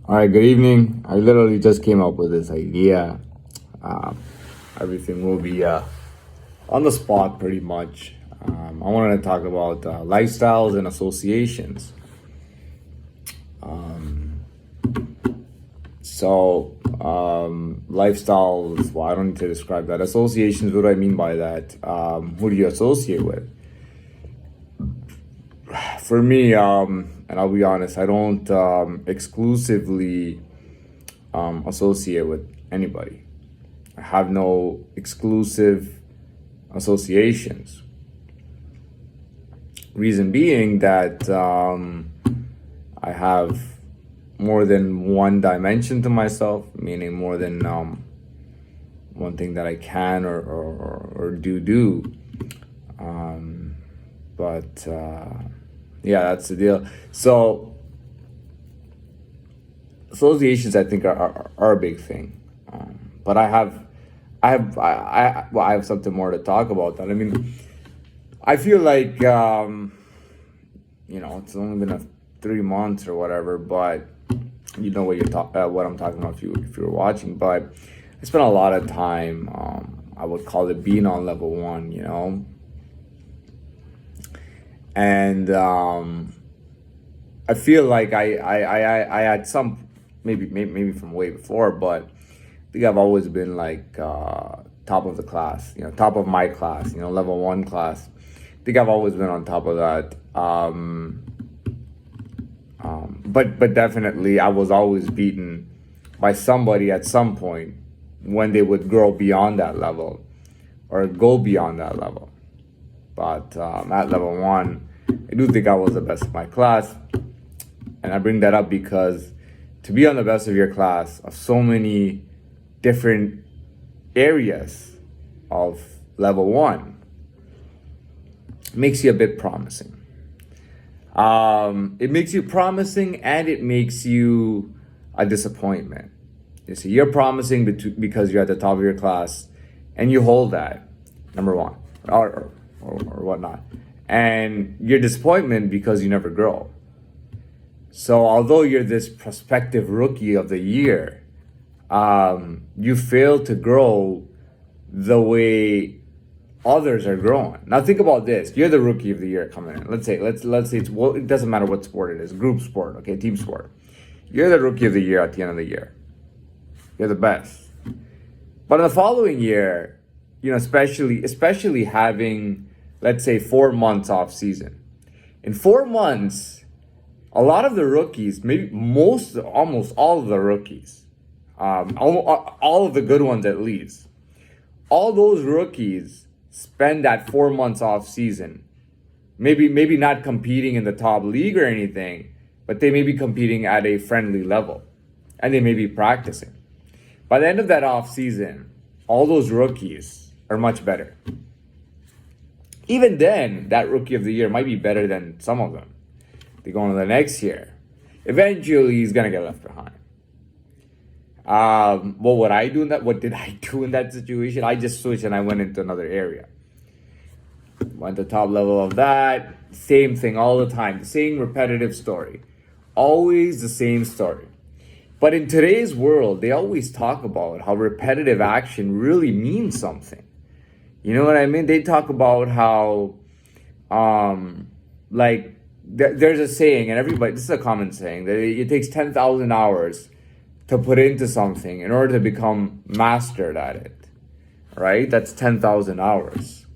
All right, good evening. I literally just came up with this idea. Um, Everything will be on the spot pretty much. I wanted to talk about lifestyles and associations. Lifestyles, well, I don't need to describe that. Associations, what do I mean by that? Who do you associate with? For me, and I'll be honest, I don't exclusively associate with anybody. I have no exclusive associations. Reason being that I have more than one dimension to myself, meaning more than one thing that I can or do. But yeah, that's the deal. So associations, I think, are a big thing. But I have something more to talk about that. I mean, I feel like it's only been 3 months or whatever, but you know what I'm talking about if you were watching. But I spent a lot of time. I would call it being on level one, and I feel like I had some maybe from way before, but I think I've always been like top of the class, top of my class, level one class. I think I've always been on top of that. But definitely I was always beaten by somebody at some point when they would grow beyond that level or go beyond that level. But at level one, I do think I was the best of my class. And I bring that up because to be on the best of your class of so many different areas of level one makes you a bit promising. It makes you promising and it makes you a disappointment. You see, you're promising because you're at the top of your class and you hold that, number one, or whatnot. And your disappointment because you never grow. So although you're this prospective rookie of the year, you fail to grow the way others are growing. Now think about this: you're the rookie of the year coming in. Let's say it doesn't matter what sport it is, group sport, okay, team sport. You're the rookie of the year at the end of the year. You're the best. But in the following year, especially having, let's say, 4 months off season. In 4 months, a lot of the rookies, maybe almost all of the rookies, all of the good ones at least, all those rookies spend that 4 months off season, maybe not competing in the top league or anything, but they may be competing at a friendly level, and they may be practicing. By the end of that off season, all those rookies are much better. Even then, that rookie of the year might be better than some of them. They go on to the next year. Eventually, he's gonna get left behind. What did I do in that situation? I just switched and I went into another area. Went to top level of that. Same thing all the time. The same repetitive story. Always the same story. But in today's world, they always talk about how repetitive action really means something. You know what I mean? They talk about how, there's a saying, and this is a common saying, that it takes 10,000 hours to put into something in order to become mastered at it, right? That's 10,000 hours.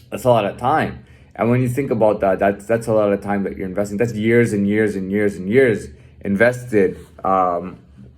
That's a lot of time. And when you think about that, that's a lot of time that you're investing. That's years and years and years and years invested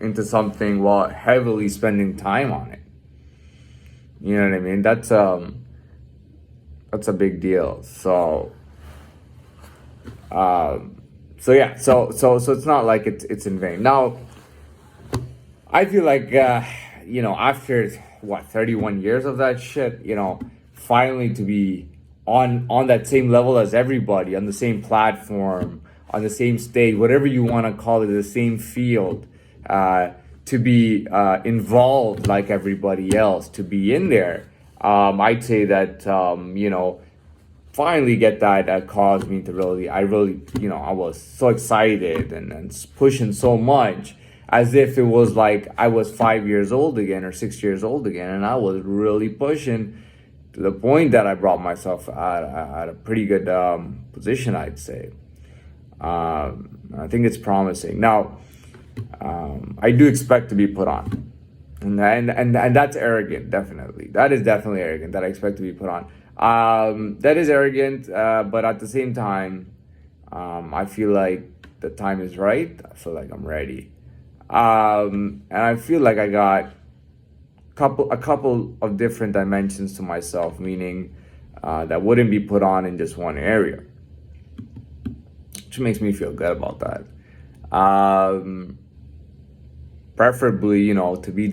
into something while heavily spending time on it. You know what I mean? That's a big deal. So it's not like it's in vain. Now, I feel like after 31 years of that shit, finally to be on that same level as everybody, on the same platform, on the same stage, whatever you want to call it, the same field, to be involved like everybody else, to be in there. I'd say that finally get that caused me to really, I was so excited and pushing so much as if it was like I was 5 years old again or 6 years old again. And I was really pushing to the point that I brought myself at a pretty good position, I'd say. I think it's promising. Now, I do expect to be put on. And that's arrogant, definitely. That is definitely arrogant that I expect to be put on. That is arrogant, but at the same time, I feel like the time is right. I feel like I'm ready. And I feel like I got a couple of different dimensions to myself, meaning that wouldn't be put on in just one area, which makes me feel good about that. Preferably, to be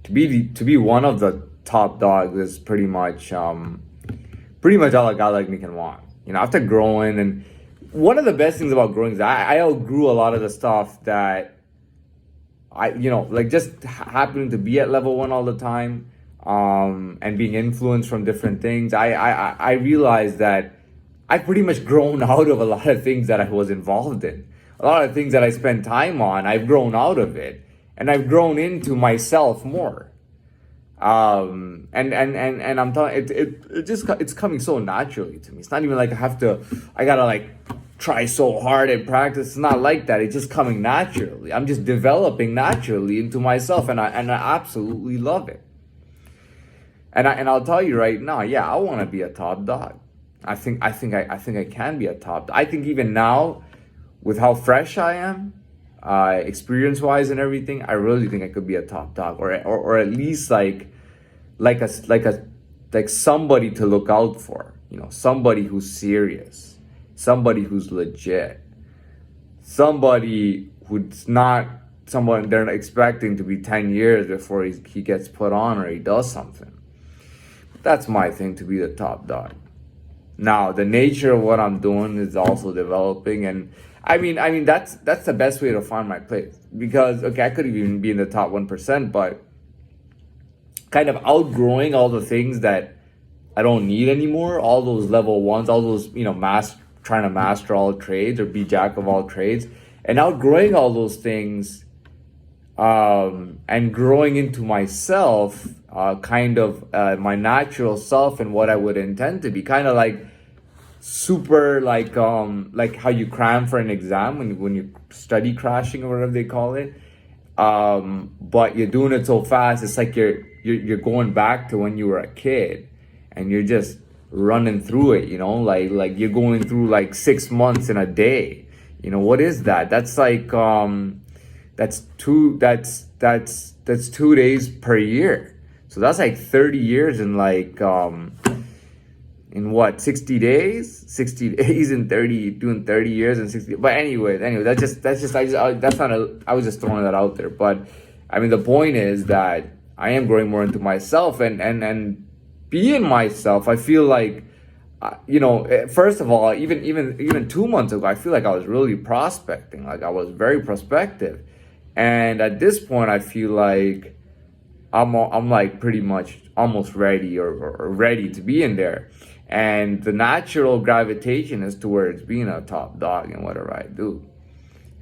to be one of the top dogs is pretty much all a guy like me can want. After growing, and one of the best things about growing is I outgrew a lot of the stuff that like just happening to be at level 1 all the time, and being influenced from different things. I realized that I've pretty much grown out of a lot of things that I was involved in. A lot of things that I spent time on, I've grown out of it, and I've grown into myself more. And I'm telling it's coming so naturally to me. It's not even like I gotta like try so hard and practice. It's not like that. It's just coming naturally. I'm just developing naturally into myself, and I absolutely love it. And I'll tell you right now, yeah, I want to be a top dog. I think I can be a top dog. I think even now, with how fresh I am, experience-wise and everything, I really think I could be a top dog, or at least like somebody to look out for. Somebody who's serious, somebody who's legit, somebody who's not someone they're expecting to be 10 years before he gets put on or he does something. That's my thing, to be the top dog. Now, the nature of what I'm doing is also developing, and I mean that's the best way to find my place, because okay, I could even be in the top 1%, but kind of outgrowing all the things that I don't need anymore, all those level 1s, all those trying to master all trades or be jack of all trades, and outgrowing all those things, and growing into myself, my natural self and what I would intend to be, kind of like super like how you cram for an exam when you study crashing or whatever they call it, but you're doing it so fast, it's like you're going back to when you were a kid and you're just running through it, like you're going through like 6 months in a day. What is that? That's like that's 2 days per year, so that's like 30 years in like in what, 60 days and 30, doing 30 years and 60. But anyway, I was just throwing that out there. But I mean, the point is that I am growing more into myself, and being myself, I feel like first of all, even 2 months ago, I feel like I was really prospecting, like I was very prospective, and at this point I feel like I'm like pretty much almost ready or ready to be in there. And the natural gravitation is towards being a top dog in whatever I do,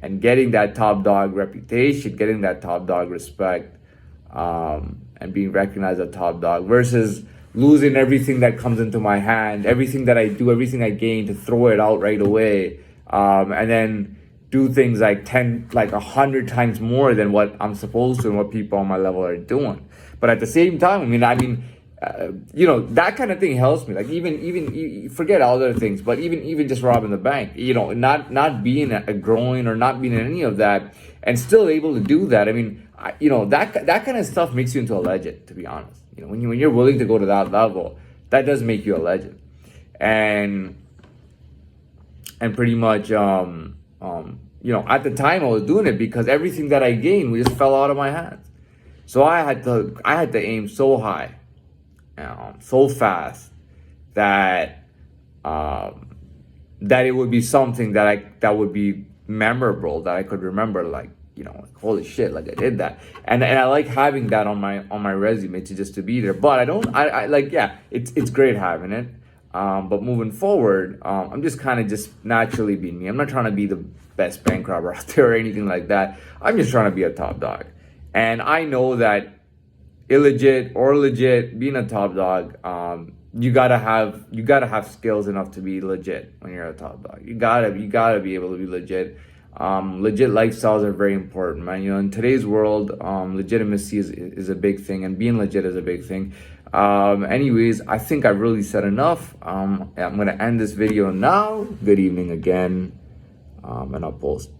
and getting that top dog reputation, getting that top dog respect, and being recognized as a top dog, versus losing everything that comes into my hand, everything that I do, everything I gain, to throw it out right away, and then do things like 100 times more than what I'm supposed to and what people on my level are doing. But at the same time, that kind of thing helps me. Like even forget other things, but even just robbing the bank, not being a growing or not being in any of that, and still able to do that. That kind of stuff makes you into a legend, to be honest. When you're willing to go to that level, that does make you a legend. And pretty much, at the time I was doing it because everything that I gained just fell out of my hands. So I had to aim so high, so fast, that it would be something that would be memorable, that I could remember, like holy shit, like I did that. And I like having that on my resume, to be there. But it's great having it. But moving forward, I'm just kind of just naturally being me. I'm not trying to be the best bank robber out there or anything like that. I'm just trying to be a top dog. And I know that illegit or legit, being a top dog, you gotta have skills enough to be legit when you're a top dog. You gotta be able to be legit. Legit lifestyles are very important, man. In today's world, legitimacy is a big thing, and being legit is a big thing. Anyways, I think I've really said enough. I'm gonna end this video now. Good evening again, and I'll post